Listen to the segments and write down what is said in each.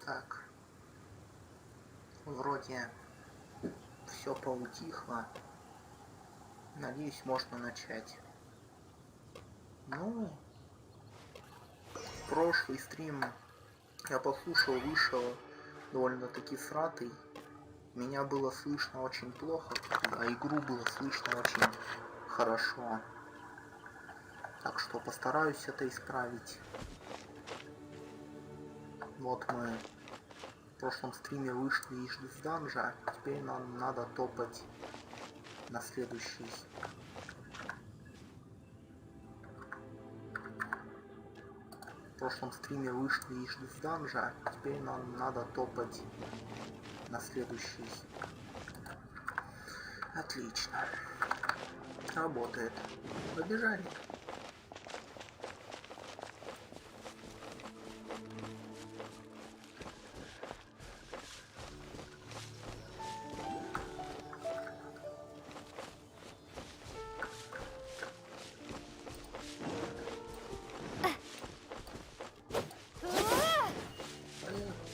Так, вроде все поутихло. Надеюсь, можно начать. Ну, прошлый стрим я послушал, вышел довольно-таки сратый. Меня было слышно очень плохо, а игру было слышно очень хорошо. Так что постараюсь это исправить. Вот мы в прошлом стриме вышли из данжа, теперь нам надо топать на следующий. В прошлом стриме вышли из данжа, теперь нам надо топать на следующий. Отлично. Работает. Побежали.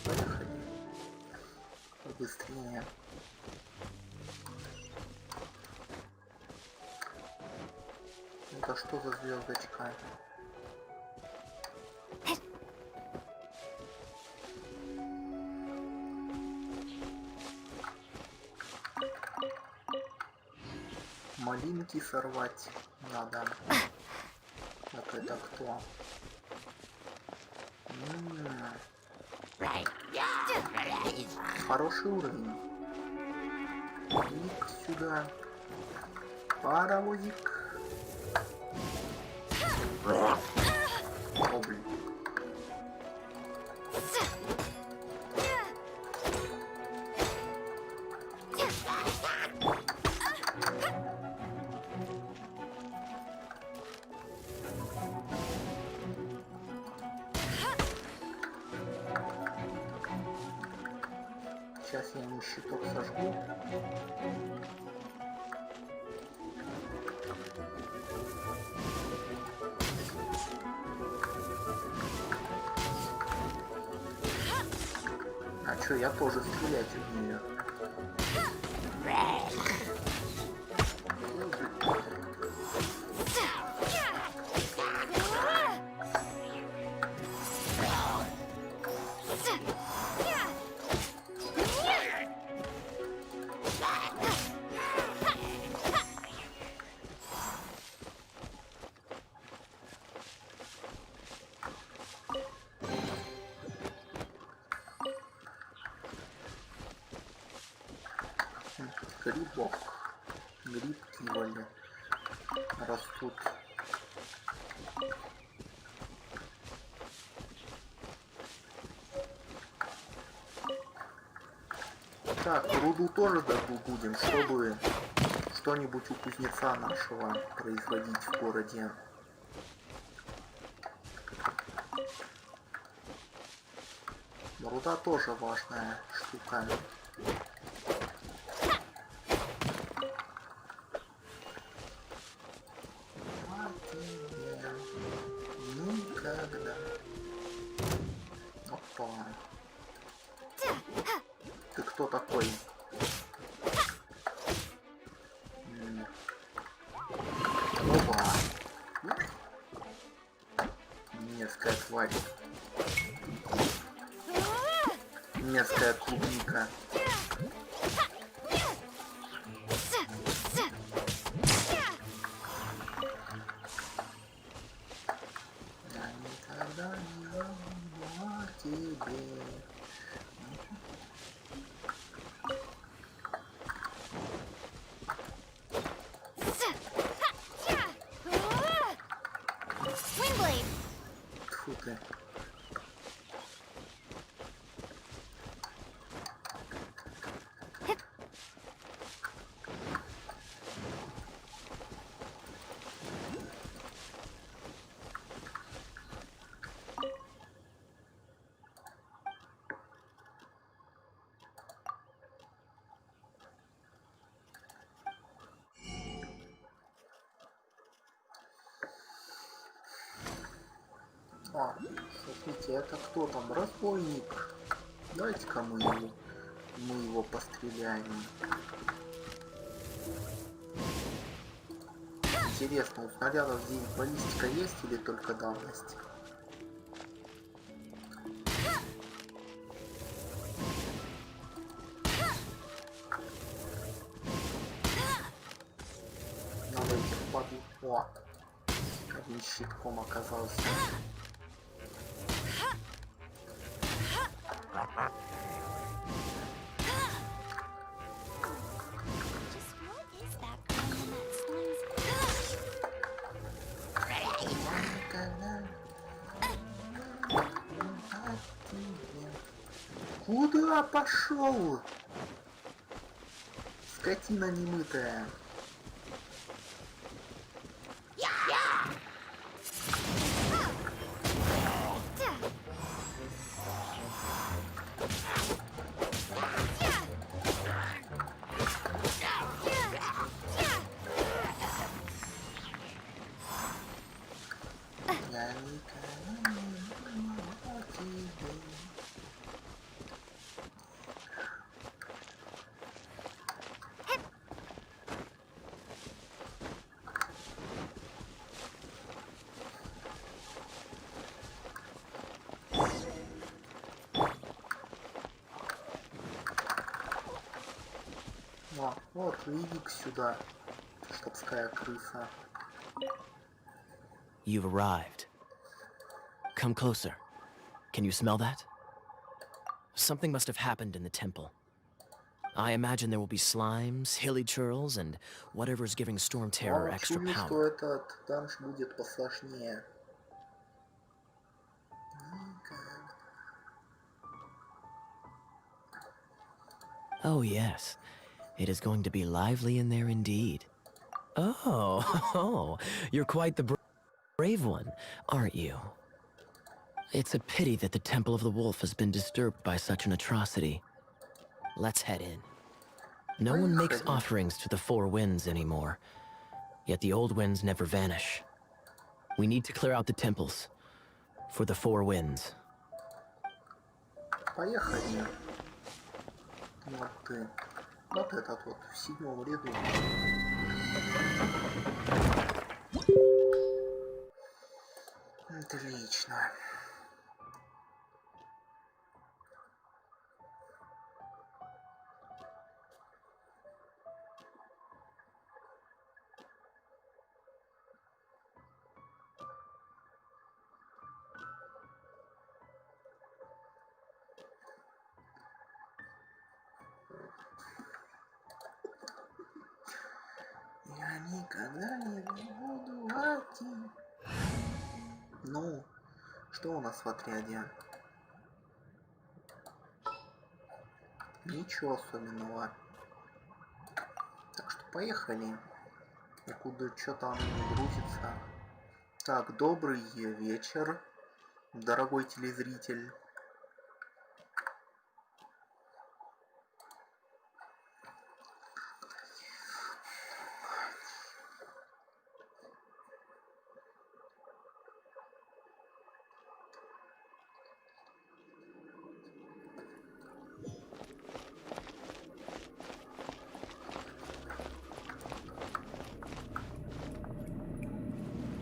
Поехали. Быстрее. Это что за звездочка? Малинки сорвать надо. Так это кто? Хороший уровень. Иди сюда. Паровозик. О, блин. Сейчас я ему щиток сожгу. А чё, я тоже стрелять умею. Грибок. Грибки вали растут. Так, руду тоже добудем, чтобы что-нибудь у кузнеца нашего производить в городе. Руда тоже важная штука. Никогда. Опа. Ты кто такой? Опа. Мерзкая тварь. Мерзкая клубника. Я никогда не забуду о тебе. Тьфу ты. А, смотрите, это кто там? Разбойник. Давайте-ка мы его постреляем. Интересно, у снарядов здесь баллистика есть или только дальность? Надо этих падлов. О! Один щитком оказался. Куда пошел? Скотина немытая. Я никогда не думал о тебе. О, вот, иди сюда, штабская крыса. You've arrived. Come closer. Can you smell that? Something must have happened in the temple. I imagine there will be slimes, hilly churls, and whatever's giving Storm Terror extra Чую, что power. этот данж будет посложнее. Oh yes, it is going to be lively in there indeed. Oh, you're quite the brave one, aren't you? It's a pity that the Temple of the Wolf has been disturbed by such an atrocity. Let's head in. No one makes offerings to the Four Winds anymore, yet the old winds never vanish. We need to clear out the temples for the Four Winds. Поехали. Вот ты. Вот этот вот в 7-м ряду. Отлично. Я никогда не буду один. Ну, что у нас в отряде? Ничего особенного. Так что поехали. И куда что-то оно не грузится. Так, добрый вечер, дорогой телезритель.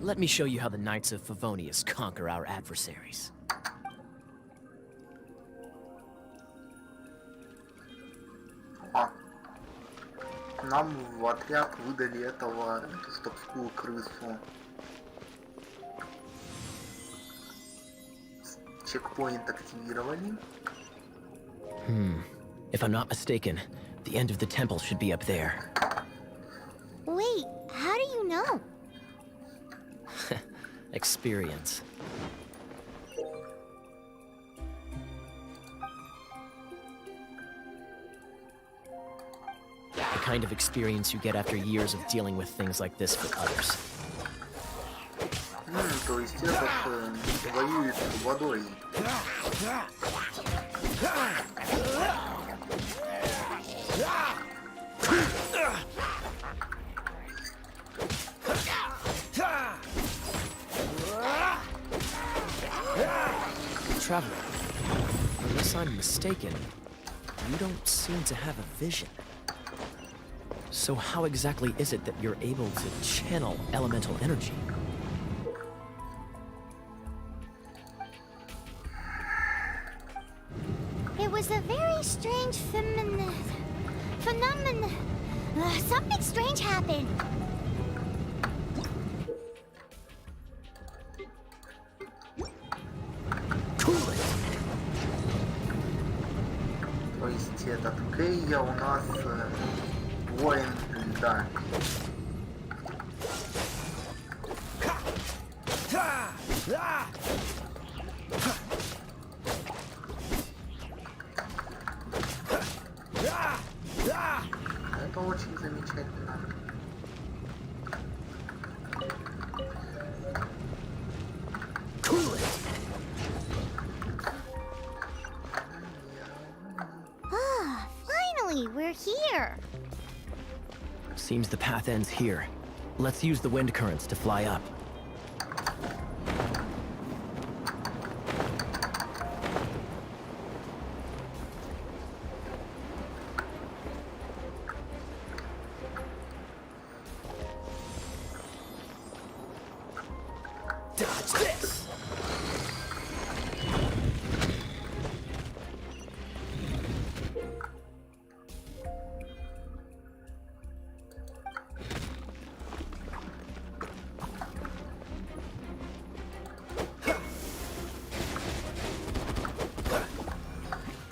Let me show you how the Knights of Favonius conquer our adversaries. Нам в отряд выдали эту штабскую крысу. Чекпоинт активировали. If I'm not mistaken, the end of the temple should be up there. Wait, how do you know? Experience. The kind of experience you get after years of dealing with things like this for others. То есть этот воюет водой. Traveler, Unless I'm mistaken, you don't seem to have a vision. So how exactly is it that you're able to channel elemental energy? It was a very strange phenomenon. Something strange happened. То есть этот Кейя у нас воин льда. Это очень замечательно. Ah, finally, we're here. Seems the path ends here. Let's use the wind currents to fly up. Dodge this!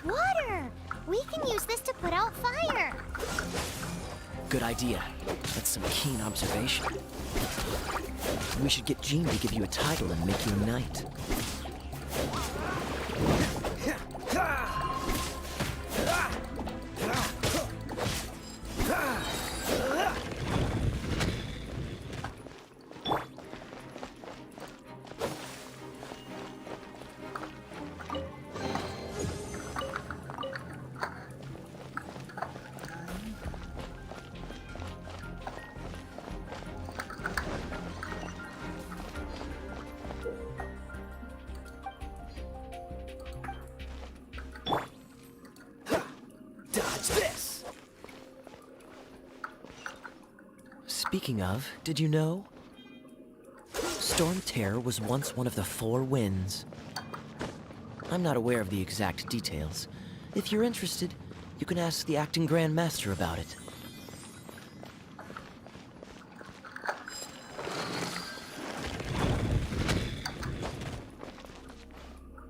Water! We can use this to put out fire. Good idea. That's some keen observation. We should get Jean to give you a title and make you a knight. Dodge this! Speaking of, did you know? Storm Terror was once one of the 4 winds. I'm not aware of the exact details. If you're interested, you can ask the acting Grand Master about it.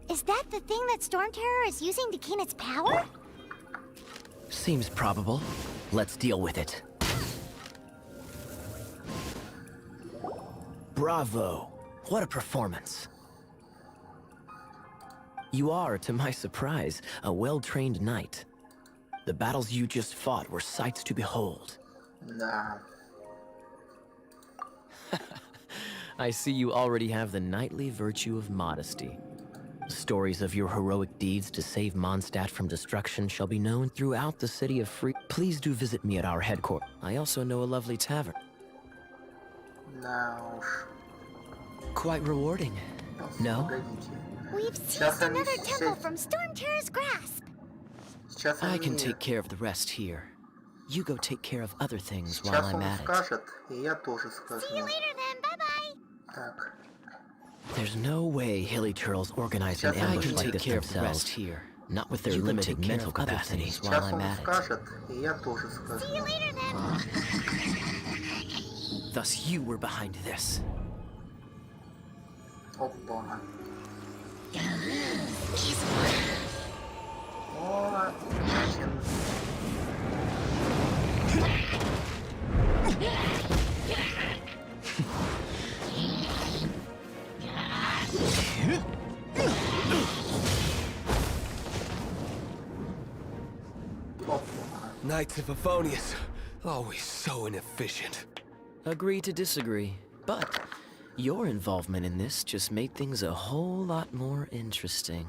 Is that the thing that Storm Terror is using to gain its power? Seems probable. Let's deal with it. Bravo! What a performance. You are, to my surprise, a well-trained knight. The battles you just fought were sights to behold. Да. I see you already have the knightly virtue of modesty. Stories of your heroic deeds to save Mondstadt from destruction shall be known throughout the city of Free. Please do visit me at our headquarters. I also know a lovely tavern. Да уж. Quite rewarding. No? Погодите. We've Сейчас seized они another temple все... from Storm Terror's grasp. Сейчас I они... can take care of the rest here. You go take care of other things while Сейчас I'm он at it. скажет, и я тоже скажу. See you later then, bye-bye. Так. There's no way Hilly Turtles organized an Сейчас они ambush like take this care of the rest here. Not with their limited mental capacities while Сейчас I'm он at it. скажет, и я тоже скажу. See you later then. Thus you were behind this. Опа. О, значит... Knights of Favonius, always so inefficient. Agree to disagree, but your involvement in this just made things a whole lot more interesting.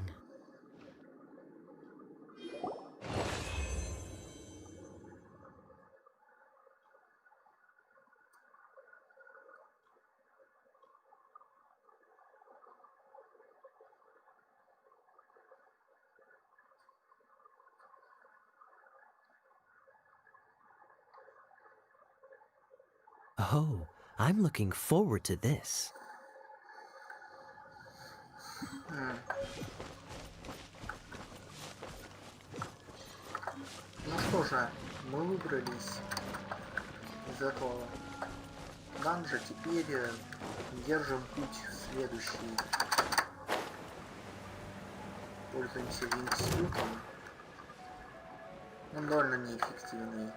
Oh, I'm looking forward to this. Ну что же, мы выбрались из этого данжа, теперь держим путь следующий. Пользуемся винтсютом. Он довольно неэффективный.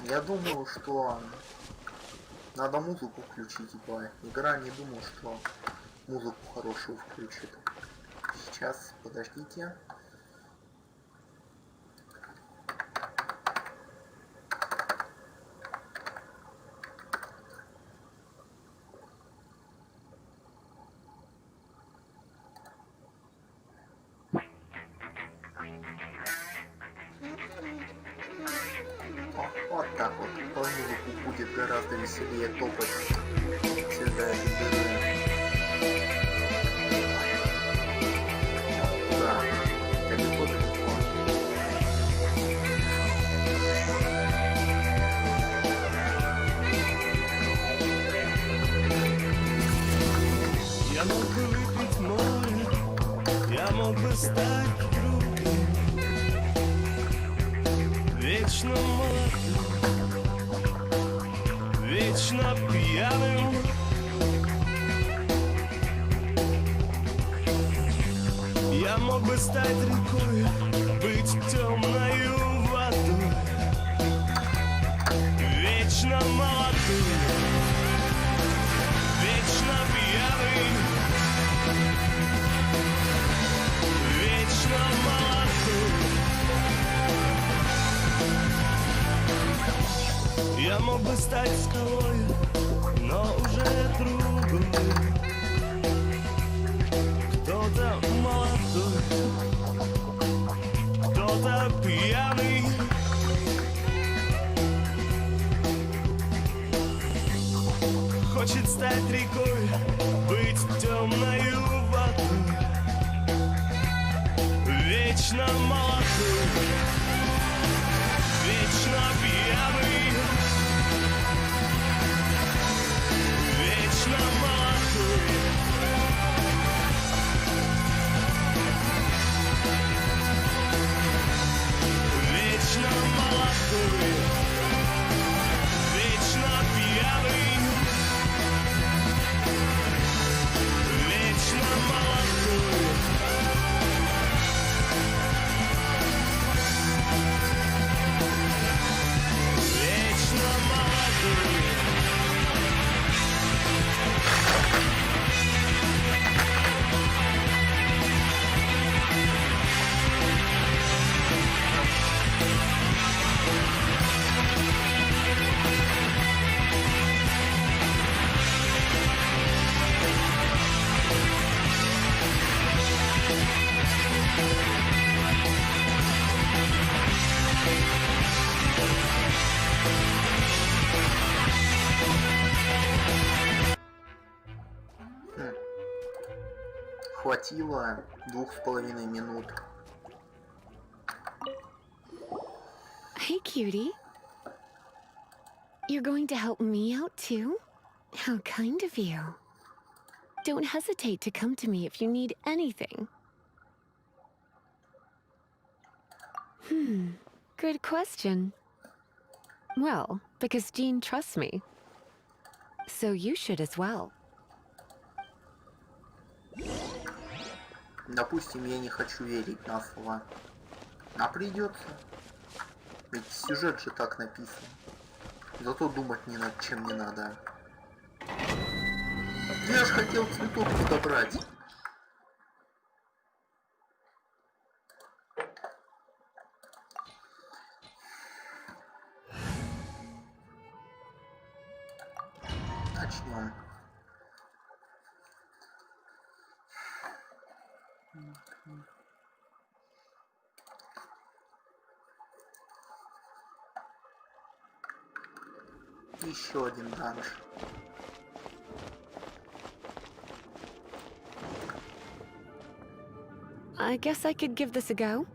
Я думаю, что надо музыку включить, типа. Игра не думаю, что музыку хорошую включит. Сейчас, подождите. Вот так вот, по музыку будет гораздо веселее топать сюда и туда. Да, далеко-далеко. Я мог бы выпить море, я мог бы стать другим, вечно молодым, вечно пьяным. Я мог бы стать рекой, быть темною водой, вечно молодым, вечно пьяным, вечно молодым. Я мог бы стать скалой, но уже другой. Кто-то молодой, кто-то пьяный. Хочет стать рекой, быть темною водой, вечно молодой, вечно пьяный, вечно молодой. Вечно молодой, вечно пьяный, вечно молодой. Вечно молодой. Хватило 2,5 минут. Hey, cutie. You're going to help me out too? How kind of you. Don't hesitate to come to me if you need anything. Good question. Well, because Jean trusts me. So you should as well. Допустим, я не хочу верить на слова. А придется. Ведь сюжет же так написан. Зато думать ни над чем не надо. Я ж хотел цветок подобрать. Начнем. Еще один данж. I guess I could give this a go.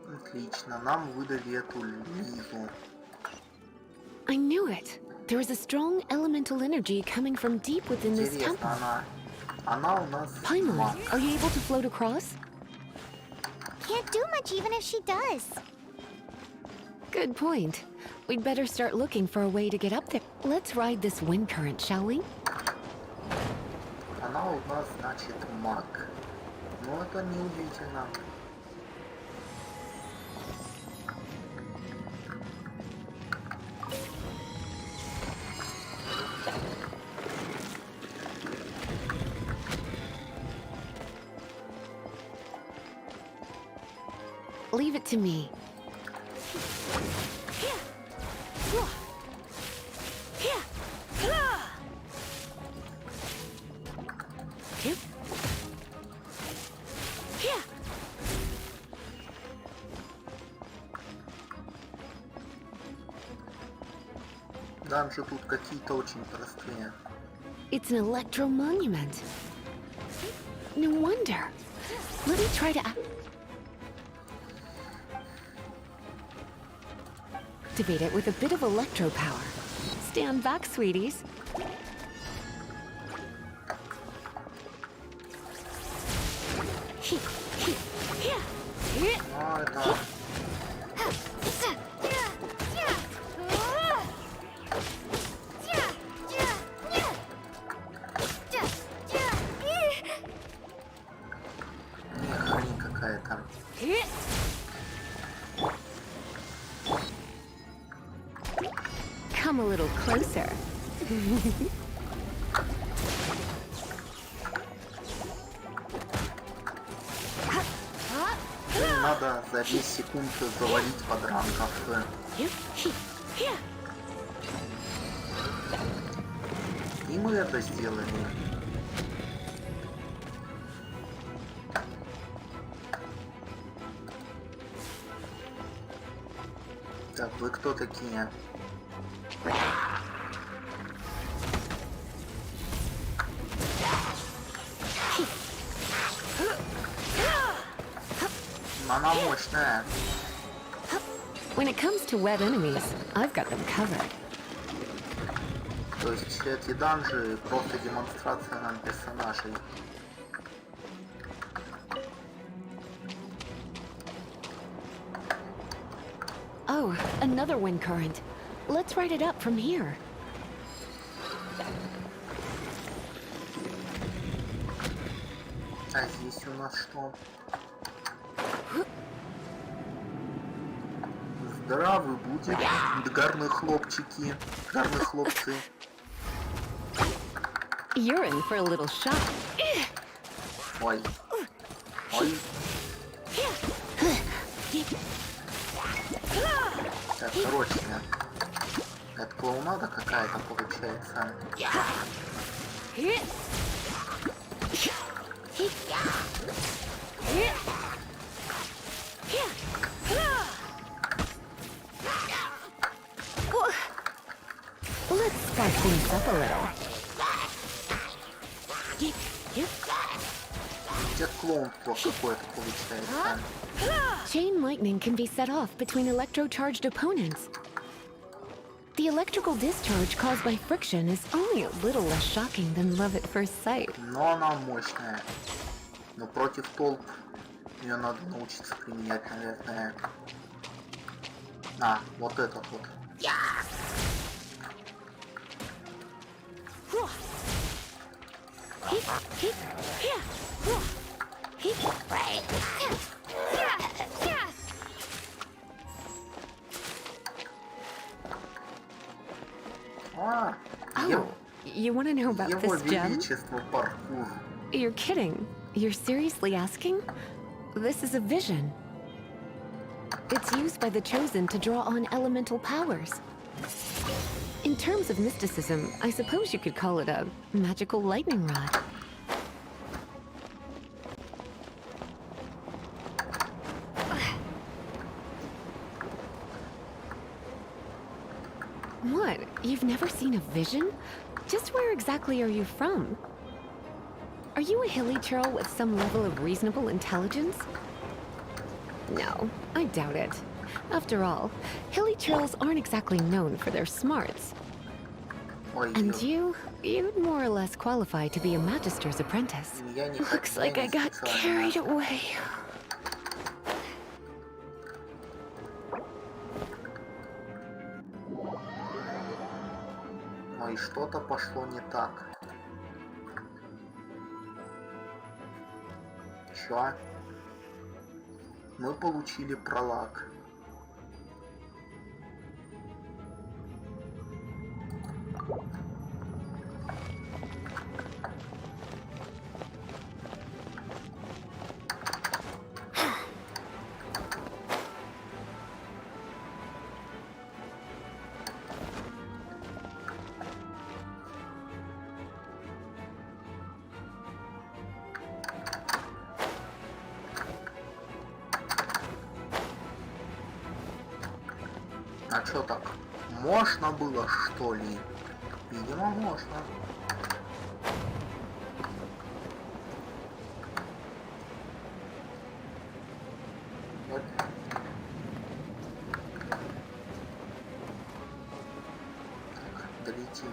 Отлично, нам выдали эту Лизу. I knew it. There is a strong elemental energy coming from deep within this temple. Интересно, она у нас Finally, маг. are you able to float across? Can't do much even if she does. Good point. We'd better start looking for a way to get up there. Let's ride this wind current, shall we? Она у нас, значит, маг. Но это не удивительно. Leave it to me. Данжи тут какие-то очень простые. It's an electro monument. No wonder. Let me try to activate it with a bit of electro power. Stand back, sweeties. Но это... Не, хрень какая-то. Come a little closer. Надо за 10 секунд завалить подранков. И мы это сделали. Так, вы кто такие? Она мощная. When it comes to web enemies, I've got them covered. То есть эти данжи просто демонстрация нам персонажей. Oh, another wind current. Let's ride it up from here. А здесь у нас что? Здравы будет, гарные хлопчики, гарные хлопцы. You're in for a little shock. Ой. Ой. Так, короче, это клоунада какая-то получается. Let's spice things up a little. Где клоунство какое-то получается. Chain lightning can be set off between electro-charged opponents. The electrical discharge caused by friction is only a little less shocking than love at first sight. Но она мощная. Но против толп ее надо научиться применять, наверное. А, вот этот вот. А, Oh, you want to know about его this gem? величество паркур. You're kidding. You're seriously asking? This is a vision. It's used by the Chosen to draw on elemental powers. In terms of mysticism, I suppose you could call it a magical lightning rod. What? You've never seen a vision? Just where exactly are you from? Are you a hilly churl with some level of reasonable intelligence? No, I doubt it. After all, hilly churls aren't exactly known for their smarts. Ой, And you'd more or less qualify to be a magister's apprentice. я не Looks хочу, like я I не got специально. carried away. Ой, что-то пошло не так. Чё? Мы получили пролаг. А чё так? Можно было, что ли? Видимо, можно. Вот. Так, долетим.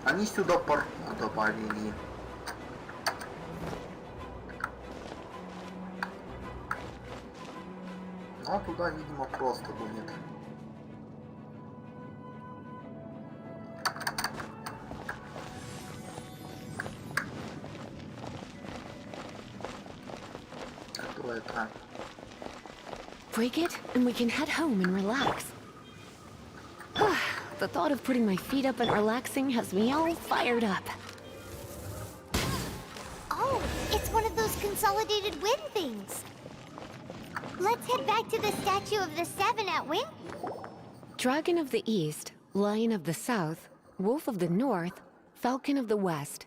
Они сюда парку добавили. Ну, а туда, видимо, просто будет. Кто это? Break it, and we can head home and relax. The thought of putting my feet up and relaxing has me all fired up. Oh, it's one of those consolidated wind things. Let's head back to the statue of the Seven at Wind. Dragon of the East, Lion of the South, Wolf of the North, Falcon of the West.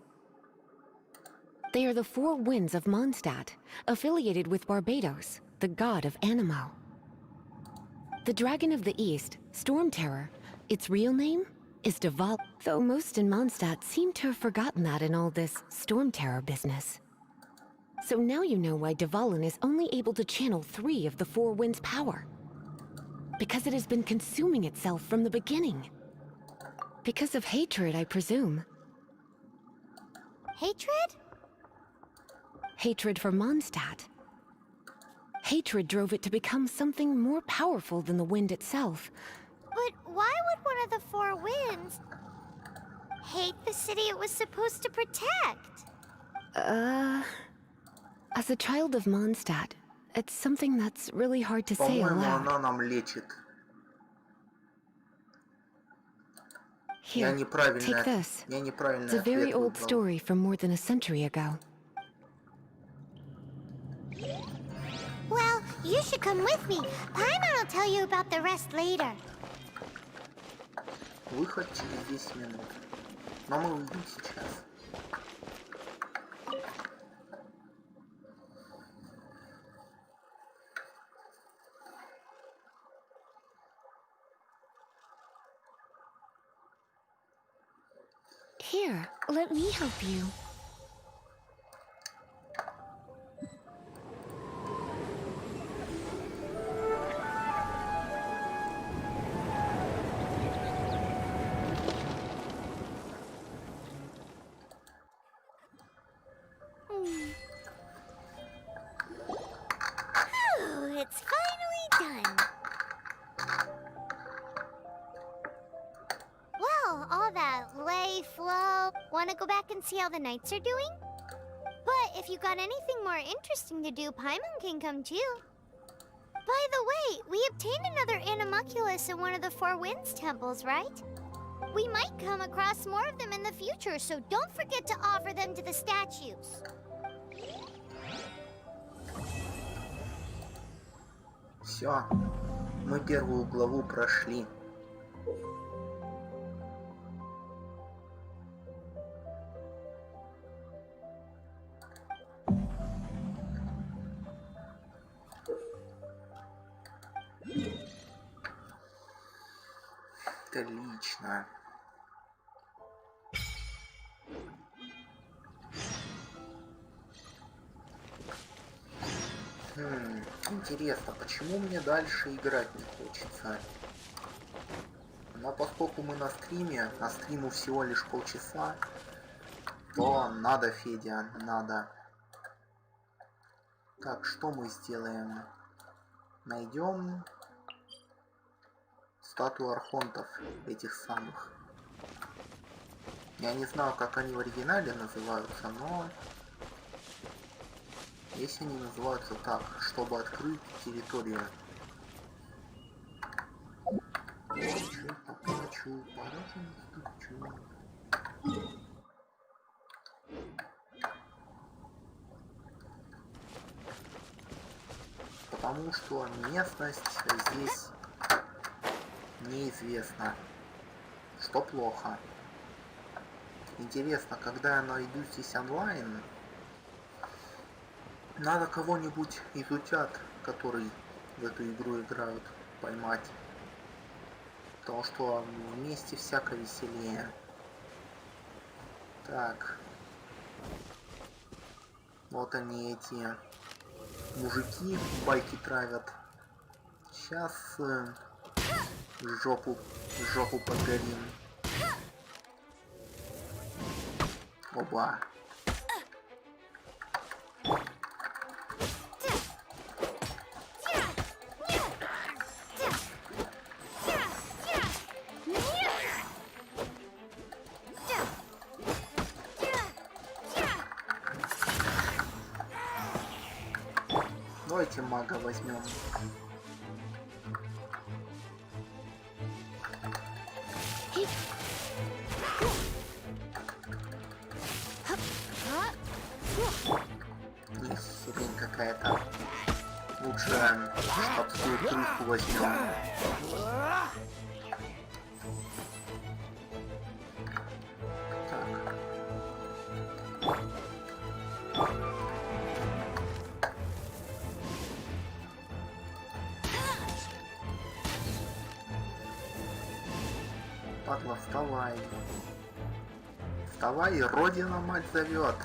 They are the four winds of Mondstadt, affiliated with Barbados, the god of Anemo. The Dragon of the East, Storm Terror, its real name is Deval, though most in Mondstadt seem to have forgotten that in all this Storm Terror business. So now you know why Devalin is only able to channel 3 of the four winds' power. Because it has been consuming itself from the beginning. Because of hatred, I presume. Hatred? Hatred for Mondstadt. Hatred drove it to become something more powerful than the wind itself. But why would one of the four winds hate the city it was supposed to protect? As a child of Mondstadt, it's something that's really hard to say По-моему, aloud. она нам лечит. Here, неправильно- take this. я неправильный It's a very ответ old выбрал. story from more than a century ago. Well, you should come with me. Paimon will tell you about the rest later. Выход через 10 минут. Но мы выйдем сейчас. Here, let me help you. all that lay, flow. Want to go back and see how the knights are doing? But if you got anything more interesting to do, Paimon can come too. By the way, we obtained another animalculus in one of the Four Winds temples, right? We might come across more of them in the future, so don't forget to offer them to the statues. Все, мы первую главу прошли. Отлично. Интересно, почему мне дальше играть не хочется? Но поскольку мы на стриме, а стриму всего лишь полчаса, то надо, Федя, надо. Так, что мы сделаем? Найдем статую архонтов этих самых. Я не знаю, как они в оригинале называются, но если они называются так, чтобы открыть территорию. Потому что местность здесь неизвестна, что плохо. Интересно, когда я найду здесь онлайн, надо кого-нибудь из утят, который в эту игру играют, поймать. Потому что вместе всяко веселее. Так. Вот они, эти мужики байки травят. Сейчас жопу подгорим. Оба. Давайте мага возьмем. Есть хрень какая-то. Лучше штабскую крысу возьмем. Так. Падла, вставай. Вставай, Родина мать зовет.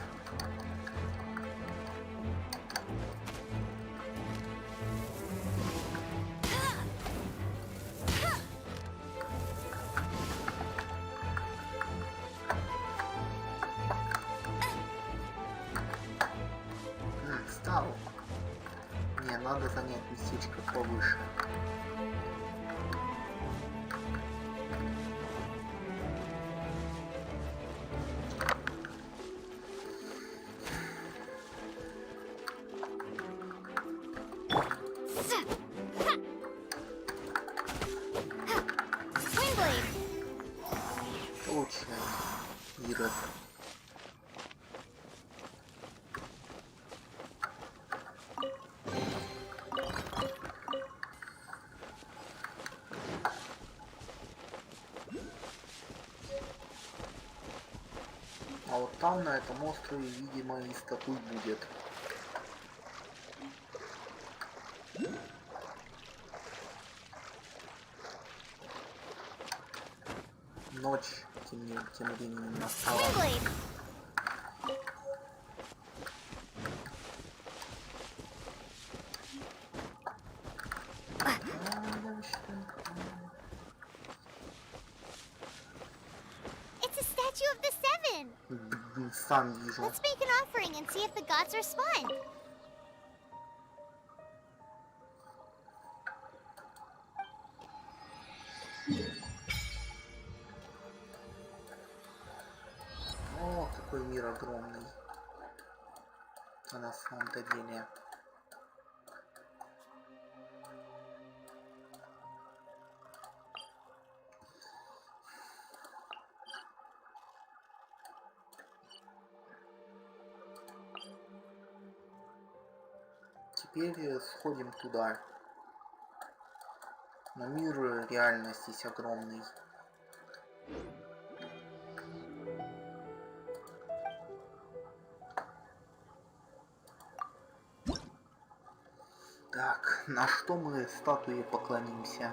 Встал. Не, надо занять местечко повыше. Ирод. А вот там, на этом острове, видимо, и статуй будет. Ночь тем временем настала. Сам вижу. Let's make an offering and see if the gods respond. огромный. А на самом-то деле. Теперь сходим туда. Но мир реально здесь огромный. Так, на что мы статуе поклонимся?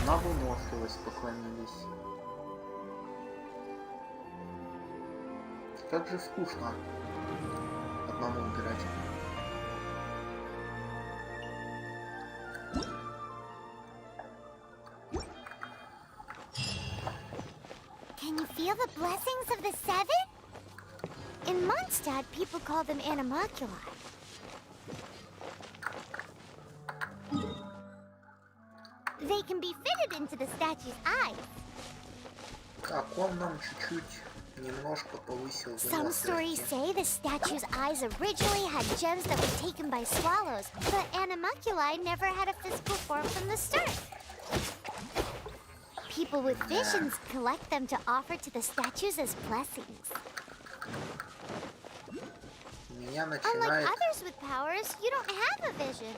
На выносливость поклонились. Как же скучно одному играть. Can you feel the blessings of the seven? In Mondstadt, people call them animalculi. They can be fitted into the statue's eyes. Так, он нам чуть-чуть немножко повысил Some stories выносливость. say the statue's eyes originally had gems that were taken by swallows, but animalculi never had a physical form from the start. People with visions collect them to offer to the statues as blessings. Меня Unlike начинает... others with powers, you don't have a vision.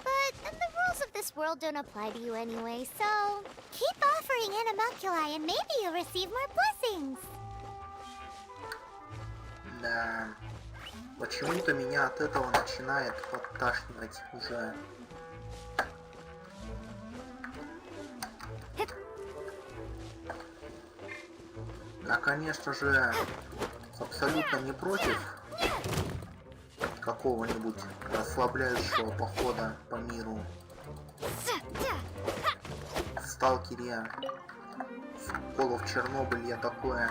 But then the rules of this world don't apply to you anyway, so keep offering animalculi and maybe you'll receive more blessings. Да. Почему-то меня от этого начинает подташнивать уже. Я, конечно же, абсолютно не против какого-нибудь расслабляющего похода по миру. В Сталкере, в Call of Чернобыль я такое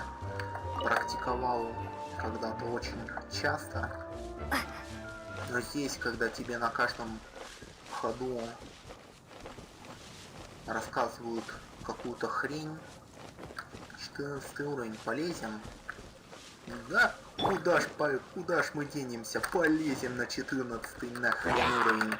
практиковал когда-то очень часто. Но здесь, когда тебе на каждом ходу рассказывают какую-то хрень, 14 уровень полезем. Да, куда ж мы денемся? Полезем на 14 нахрен уровень.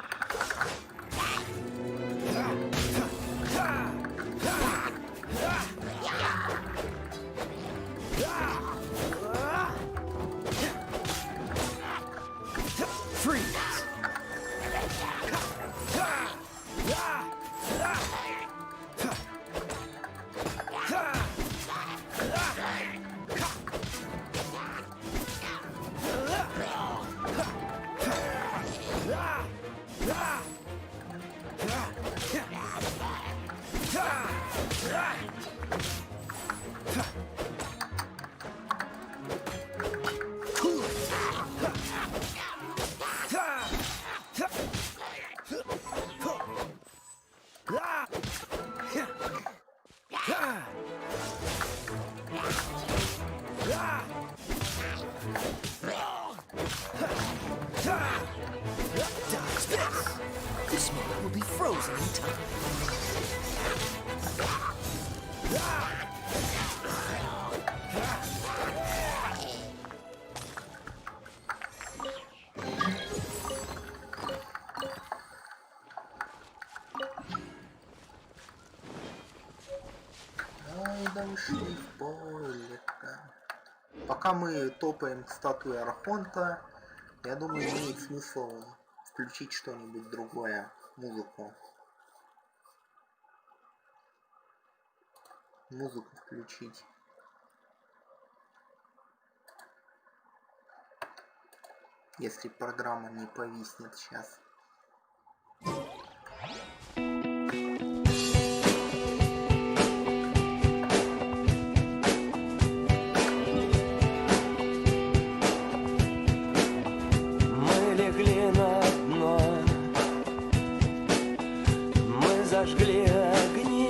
This moment will be frozen in time. Ай, да ушли в поле-то. Пока мы топаем к статуе Архонта, я думаю, имеет смысл включить что-нибудь другое, музыку. Музыку включить. Если программа не повиснет сейчас. Мы легли на дно, мы зажгли огни.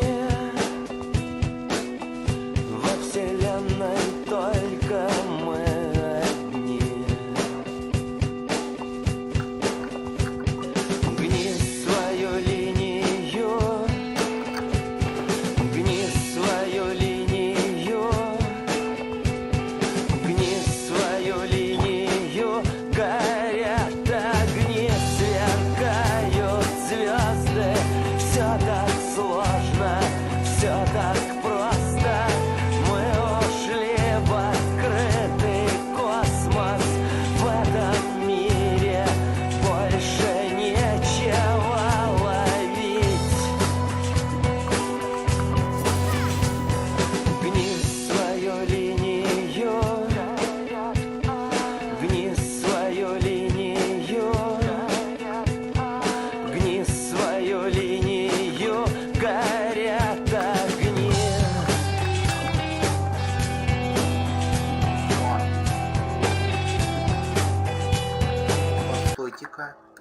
Во вселенной только мы одни.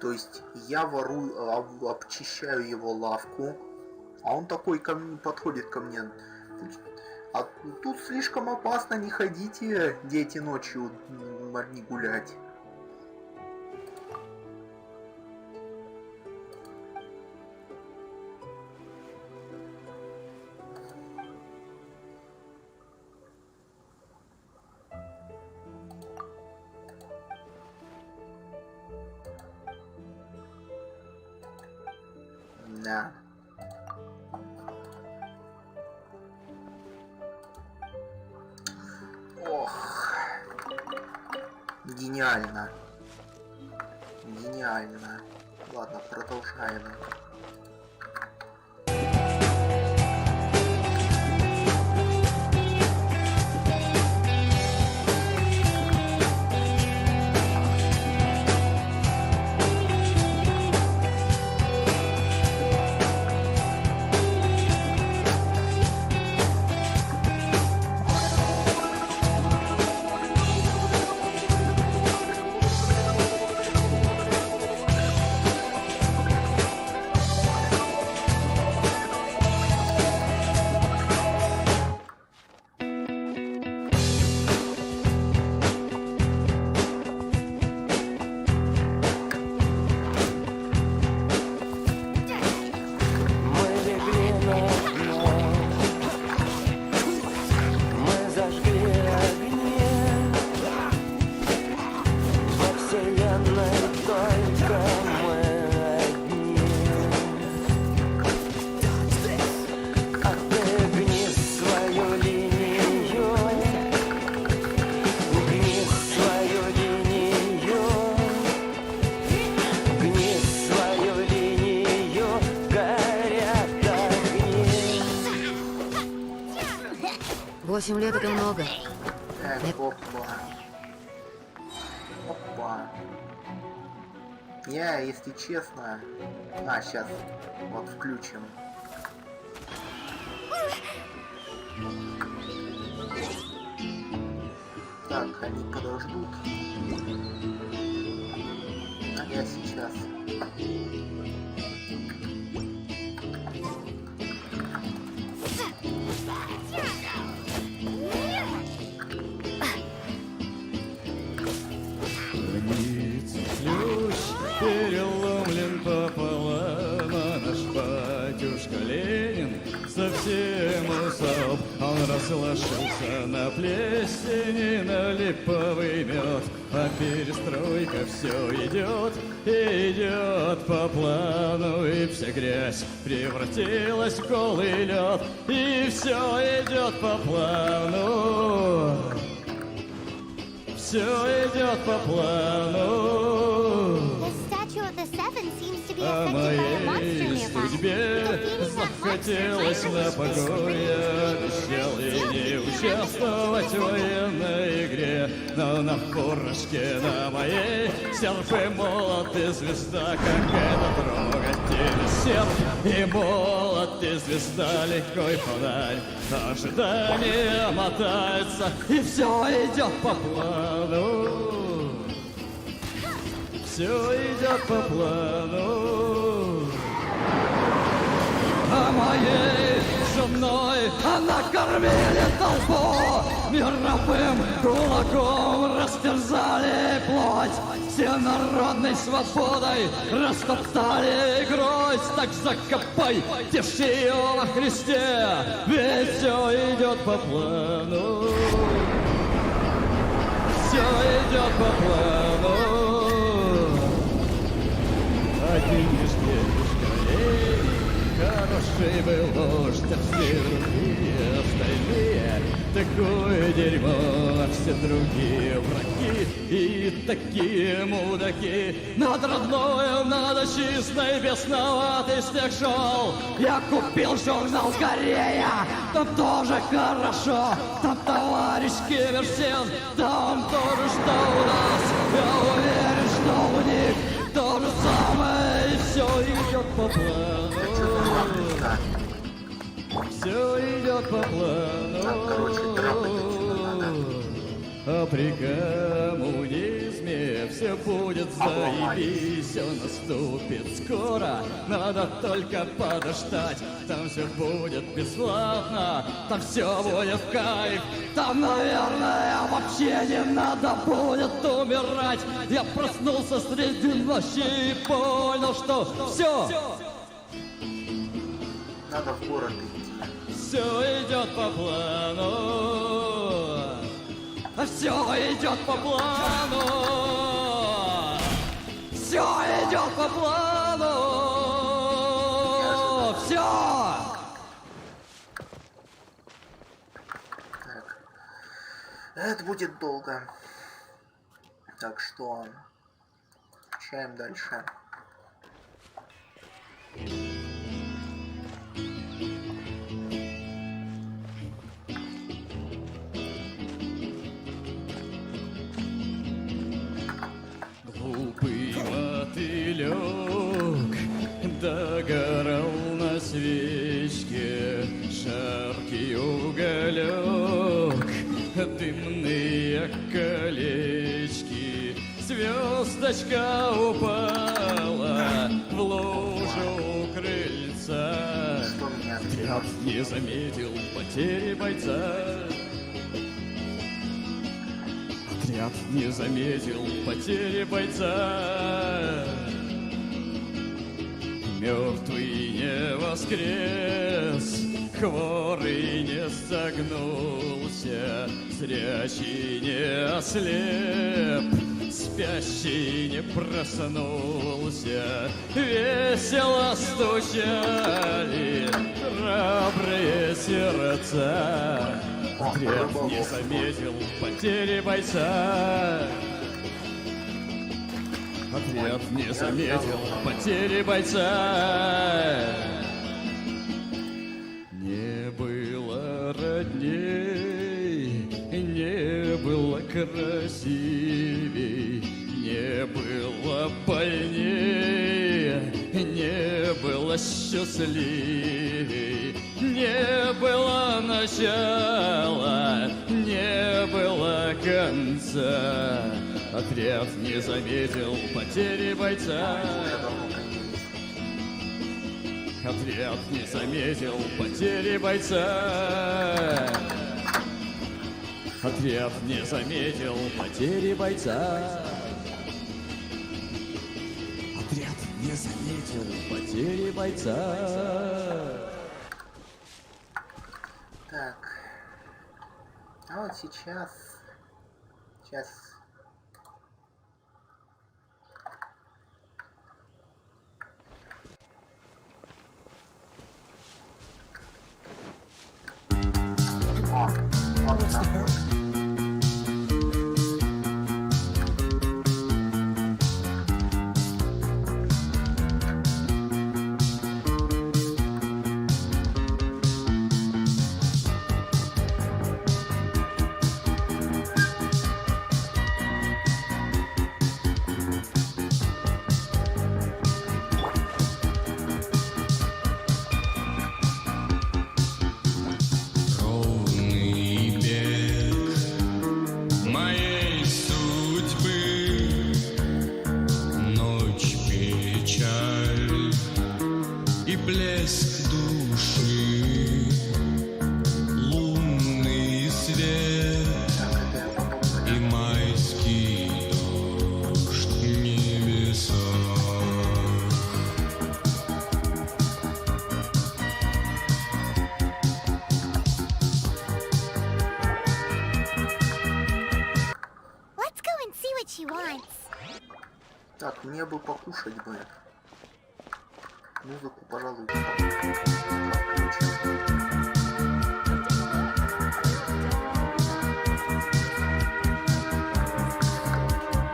То есть я ворую, обчищаю его лавку, а он такой ко мне подходит ко мне. А тут слишком опасно, не ходите, дети, ночью одни гулять. Да. Ох. Гениально. Гениально. Ладно, продолжаем. Мы легли на дно, мы зажгли огни. Во вселенной только мы одни. А ты гни свою линию, гни свою линию, гни свою линию, горят огни. 8 лет — это много. Опа. Опа. Я, если честно... сейчас. Вот включим. Так, они подождут. А я сейчас. Ключ переломлен пополам, а наш батюшка Ленин совсем усоп. Он разложился на плесени, на липовый мед, а перестройка все идет и идет по плану, и вся грязь превратилась в голый лед, и все идет по плану. Все идет по плану. The statue of the seven seems to be О affected by a monster моей nearby. судьбе Defeating that захотелось monster на might release погоню. the Я обещал и не участвовать в военной игре, но на фуражке на моей серп и молот и звезда, как это трогательный серп и молот и звезда, легкой фонарь. Ожидание мотается, и все идет по плану. Все идет по плану. А моей женой она кормили толпу, мировым кулаком растерзали плоть, всенародной свободой растоптали грозь. Так закопай ее во Христе, ведь все идет по плану. Все идет по плану. Один лишь дедушка Ленин, хороший был вождь, а все другие остальные такое дерьмо, а все другие враги и такие мудаки. Над родною, над отчизной бесноватый снег шел. Я купил журнал «Корея», там тоже хорошо, там товарищ Киммерсен, там тоже что у нас. Я уверен, что у них то же самое, и все идет по плану. Все идет по плану. Так, короче, трахать отсюда надо. А при коммунизме все будет заебись, все наступит скоро, надо только подождать. Там все будет бесплатно, там все будет в кайф. Там, наверное, вообще не надо будет умирать. Я проснулся среди ночи и понял, что все. Надо в город идти. Все идет по плану. Все идет по плану. Все идет по плану. Все. Так. Это будет долго. Так что... Включаем дальше. Глупый мотылек догорал на свечке, жаркий уголек, дымные колечки. Звездочка упала в лужу у крыльца. Что меня Отряд не заметил потери бойца. Отряд не заметил потери бойца. Мертвый не воскрес, хворый не согнулся, зрячий не ослеп, спящий не проснулся. Весело стучали храбрые сердца. Отряд не заметил потери бойца. Отряд не заметил потери бойца. Не было родней, не было красивей, не было больней, не было счастливей, не было начала, не было конца. Отряд не заметил потери бойца. Отряд не заметил потери бойца. Отряд не заметил потери бойца. Отряд не заметил потери бойца. Так. А вот сейчас... Сейчас... О, вот так вот. Ровный бег моей судьбы, ночь, печаль и блеск души, лунный свет и майский дождь в небесах. Let's go and see what she wants. Так, мне бы покушать бы. Музыку, пожалуй,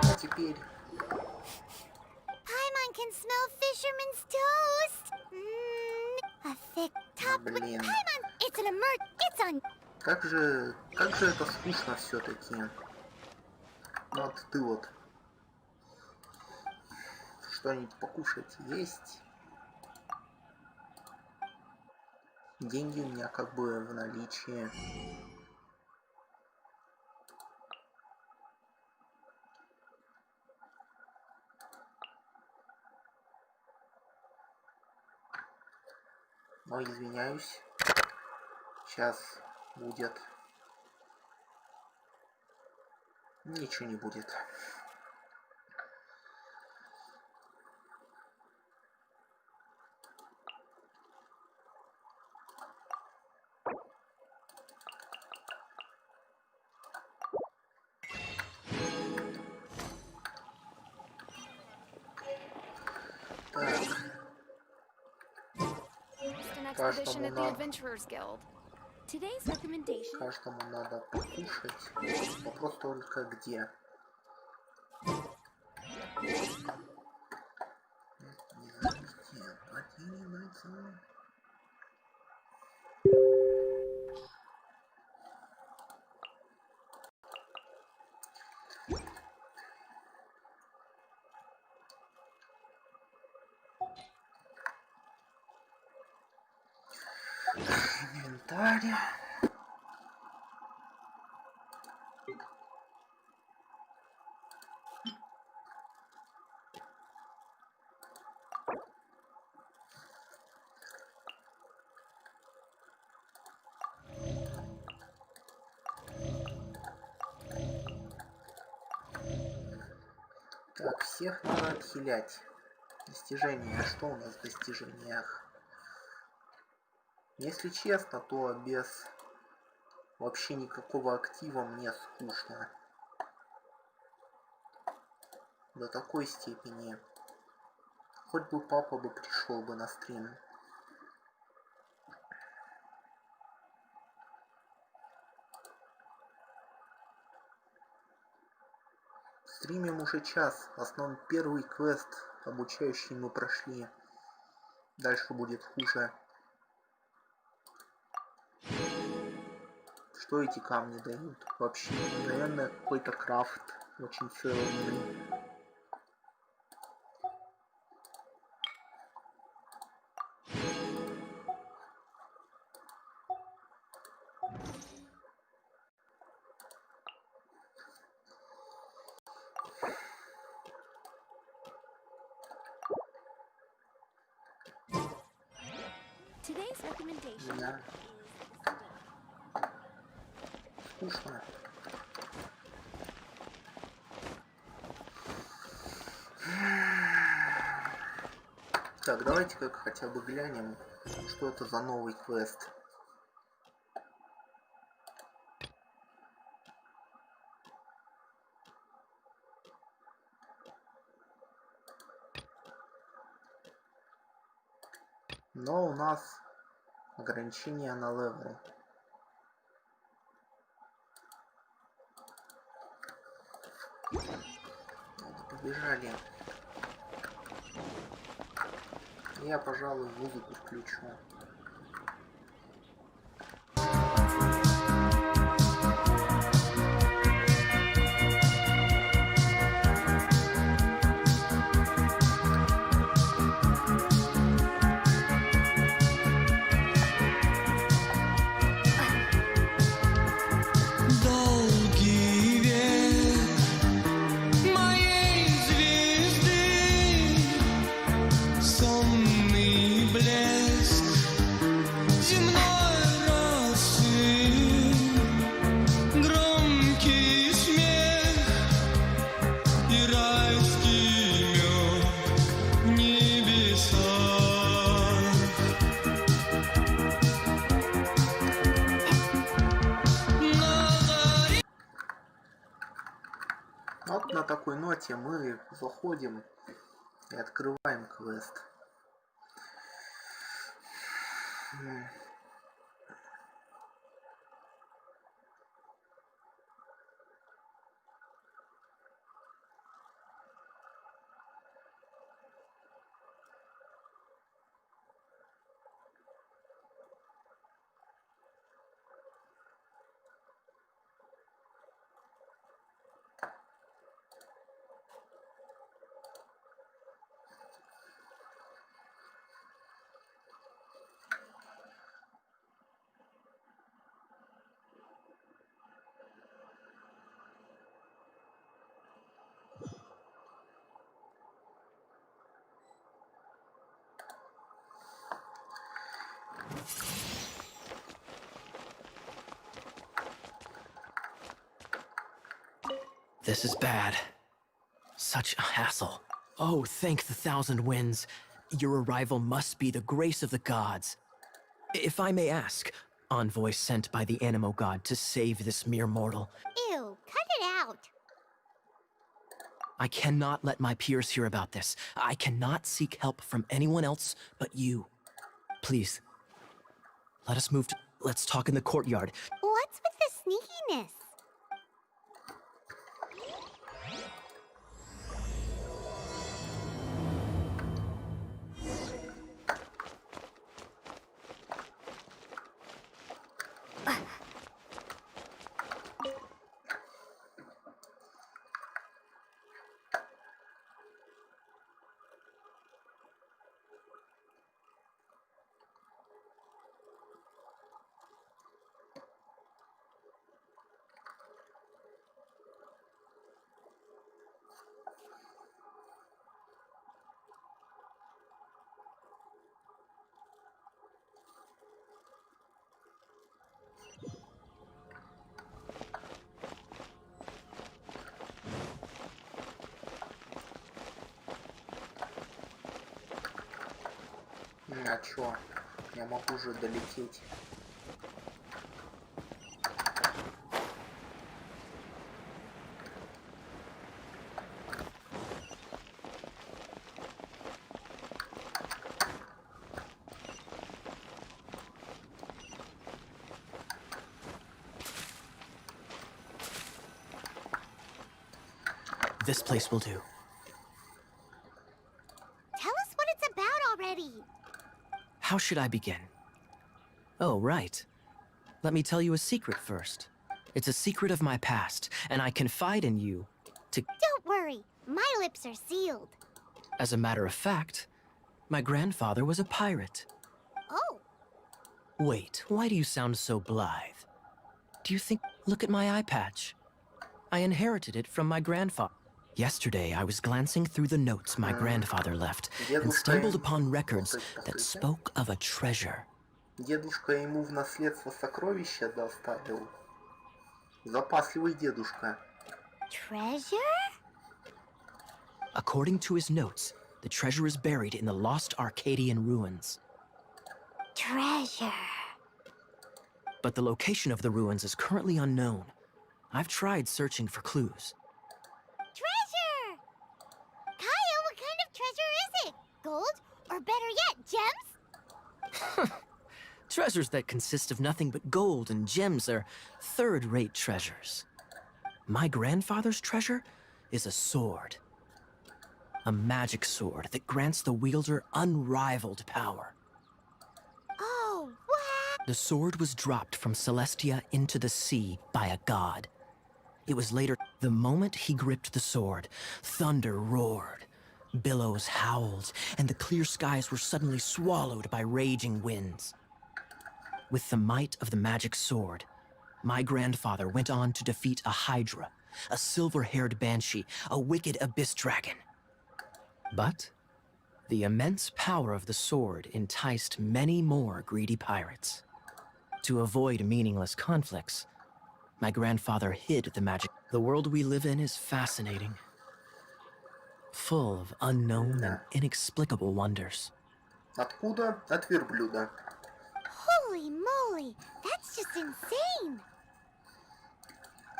а теперь... Paimon can smell fisherman's toast. A thick top with Блин. Paimon. It's an it's on. Как же это скучно все-таки. Вот ты вот. Что-нибудь покушать есть? Деньги у меня как бы в наличии. Ой, извиняюсь. Сейчас будет. Ничего не будет. Каждому надо покушать. Вопрос только где. Не забудьте, падение найти. Инвентарь. Так, всех надо отхилять. Достижения. Что у нас в достижениях? Если честно, то без вообще никакого актива мне скучно. До такой степени. Хоть бы папа бы пришел бы на стрим. Стримим уже час. В основном первый квест обучающий мы прошли. Дальше будет хуже. Что эти камни дают? Вообще, наверное, какой-то крафт очень ценный. Да. Скучно. Так, давайте как хотя бы глянем, что это за новый квест. Но у нас ограничение на левел. Побежали. Я, пожалуй, музыку включу. Долгий век моей звезды, сонный блеск земной росы, громкий смех и райский мед в небесах. Вот на такой ноте мы заходим и открываем квест. This is bad. Such a hassle. Oh, thank the thousand winds. Your arrival must be the grace of the gods. If I may ask, envoy sent by the Animo god to save this mere mortal. Ew, cut it out. I cannot let my peers hear about this. I cannot seek help from anyone else but you. Please, let us move to... Let's talk in the courtyard. What's with the sneakiness? А чё? Я могу же долететь. This place will do. Tell us what it's about already. How should I begin? Oh, right. Let me tell you a secret first. It's a secret of my past, and I confide in you to... Don't worry, my lips are sealed. As a matter of fact, my grandfather was a pirate. Oh, Wait, why do you sound so blithe? Do you think... Look at my eye patch. I inherited it from my grandfather. Yesterday, I was glancing through the notes my grandfather left and stumbled upon records that spoke of a treasure. Дедушка ему в наследство сокровища доставил. Запасливый дедушка. treasure? According to his notes, the treasure is buried in the lost Arcadian ruins. Treasure. But the location of the ruins is currently unknown. I've tried searching for clues. Treasure! Kyle, what kind of treasure is it? Gold? Or better yet, gems? Treasures that consist of nothing but gold and gems are third-rate treasures. My grandfather's treasure is a sword. A magic sword that grants the wielder unrivaled power. Oh, what? The sword was dropped from Celestia into the sea by a god. It was later, the moment he gripped the sword, thunder roared, billows howled, and the clear skies were suddenly swallowed by raging winds. With the might of the magic sword, my grandfather went on to defeat a hydra, a silver-haired banshee, a wicked abyss dragon. But the immense power of the sword enticed many more greedy pirates. To avoid meaningless conflicts, my grandfather hid the magic. The world we live in is fascinating, full of unknown and inexplicable wonders. Откуда? От верблюда. Holy moly, that's just insane.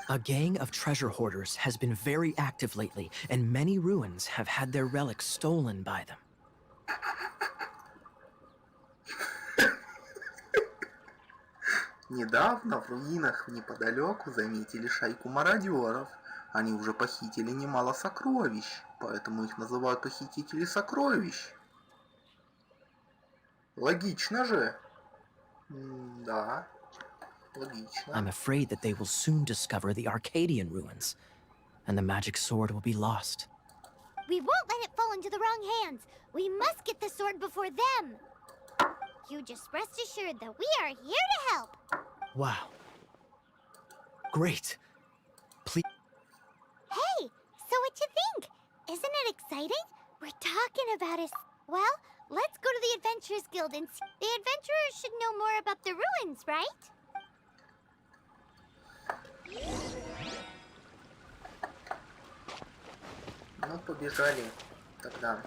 A gang of treasure hoarders has been very active lately, and many ruins have had their relics stolen by them. Недавно в руинах неподалеку заметили шайку мародеров. Они уже похитили немало сокровищ, поэтому их называют похитители сокровищ. Логично же? Да, логично. I'm afraid that they will soon discover the Arcadian ruins, and the magic sword will be lost. We won't let it fall into the wrong hands. We must get the sword before them. You just rest assured that we are here to help. Wow. Great. Please. Hey, so what you think? Isn't it exciting? We're talking about us. Well, let's go to the Adventurers Guild and see. The adventurers should know more about the ruins, right? Ну, побежали тогда.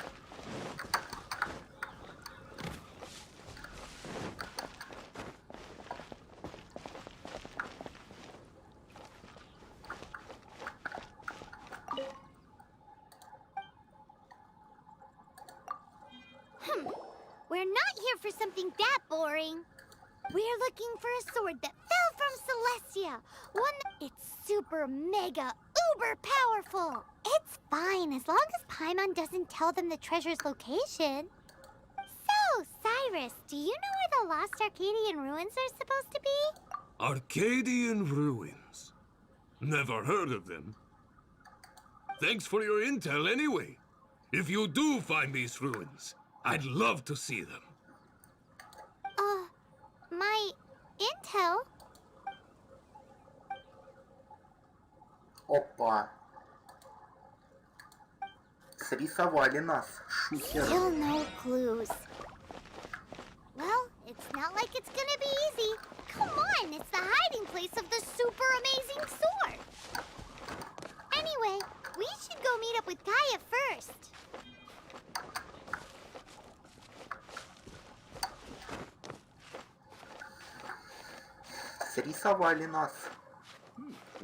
We're not here for something that boring. We're looking for a sword that fell from Celestia. It's super mega uber powerful. It's fine as long as Paimon doesn't tell them the treasure's location. So, Cyrus, do you know where the lost Arcadian ruins are supposed to be? Arcadian ruins? Never heard of them. Thanks for your intel anyway. If you do find these ruins, I'd love to see them. My intel? Опа. Срисовали нас, шухеры. Still no clues. Well, it's not like it's gonna be easy. Come on, it's the hiding place of the super amazing sword. Anyway, we should go meet up with Gaia first. Срисовали нас.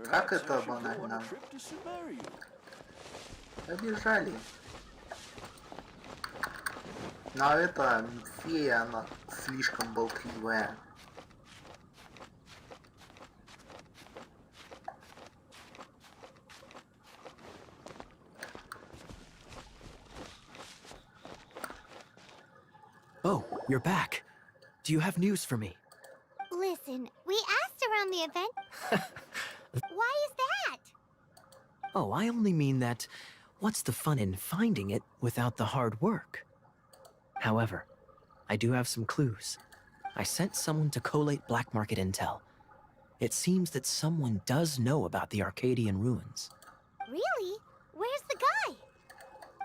Как это банально? Побежали. Но эта фея, она слишком болтливая. Oh, you're back. Do you have news for me? Listen, we asked around the event. Why is that? Oh, I only mean that what's the fun in finding it without the hard work? However, I do have some clues. I sent someone to collate black market intel. It seems that someone does know about the Arcadian ruins. Really? Where's the guy?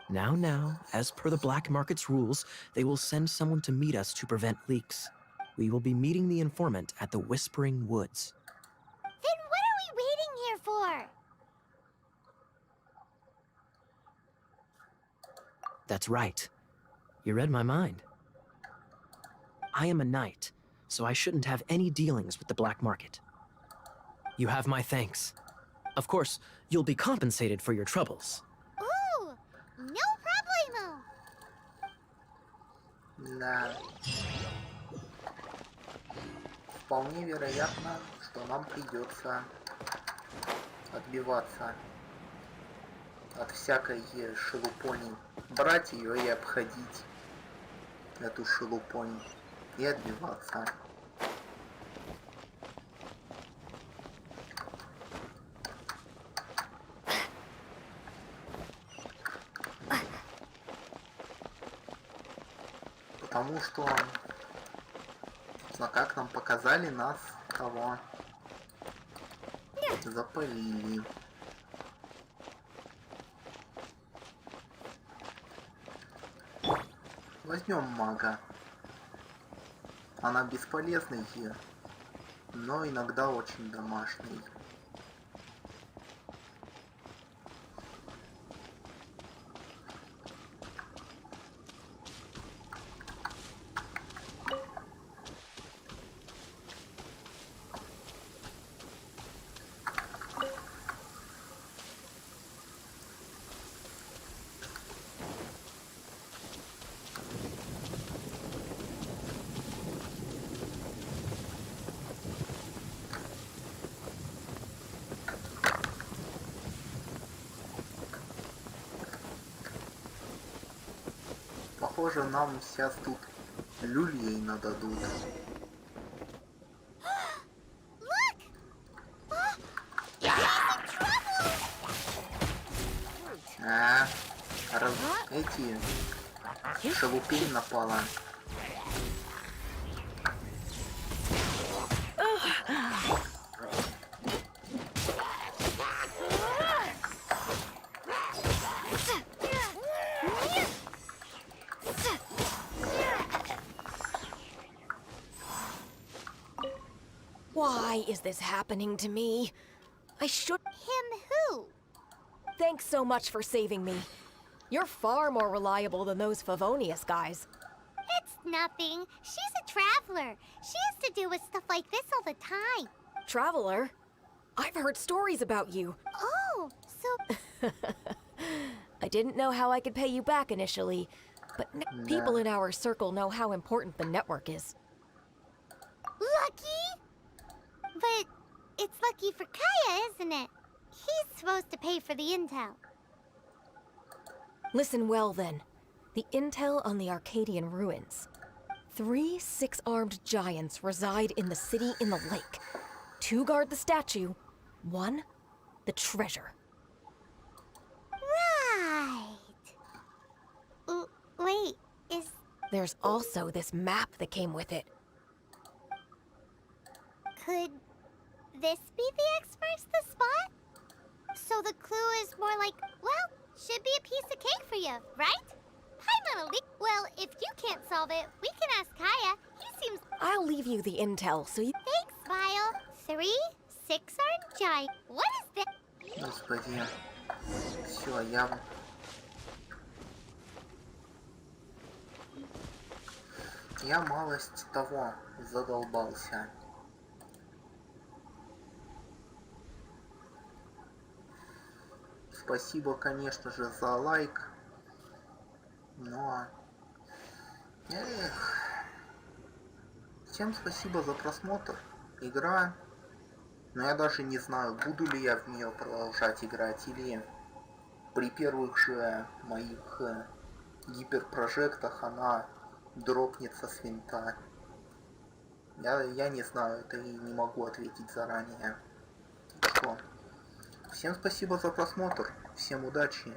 Now, as per the black market's rules, they will send someone to meet us to prevent leaks. We will be meeting the informant at the Whispering Woods. Then what are we waiting here for? That's right. You read my mind. I am a knight, so I shouldn't have any dealings with the black market. You have my thanks. Of course, you'll be compensated for your troubles. Ooh, no problemo. Да. Вполне вероятно, что нам придется отбиваться от всякой шелупони. Брать ее и обходить эту шелупонь и отбиваться. Потому что, как нам показали, нас того запалили. Возьмем мага. Она бесполезный, но иногда очень домашний. Похоже, нам сейчас тут люлей нададут. Эти шелупень напала. Why is this happening to me? I should... Him who? Thanks so much for saving me. You're far more reliable than those Favonius guys. It's nothing. She's a traveler. She has to deal with stuff like this all the time. Traveler? I've heard stories about you. Oh, so I didn't know how I could pay you back initially, but people in our circle know how important the network is. lucky? But it's lucky for Kaya, isn't it? He's supposed to pay for the intel. Listen well then. The intel on the Arcadian ruins. 3 six-armed giants reside in the city in the lake. 2 guard the statue, 1 the treasure. Right. Wait, is... There's also this map that came with it. Could this be the experts the spot? So the clue is more like, well, should be a piece of cake for you, right? Hi, Monolith. Well, if you can't solve it, we can ask Kaya. He seems... I'll leave you the intel so you... Thanks, Vile. 3 six-armed giant. What is that? Господи. Все, я малость того задолбался. Спасибо, конечно же, за лайк. Но... Всем спасибо за просмотр. Игра... Но я даже не знаю, буду ли я в нее продолжать играть, или при первых же моих гиперпрожектах она дропнется с винта. Я не знаю, это и не могу ответить заранее. Что? Всем спасибо за просмотр, всем удачи.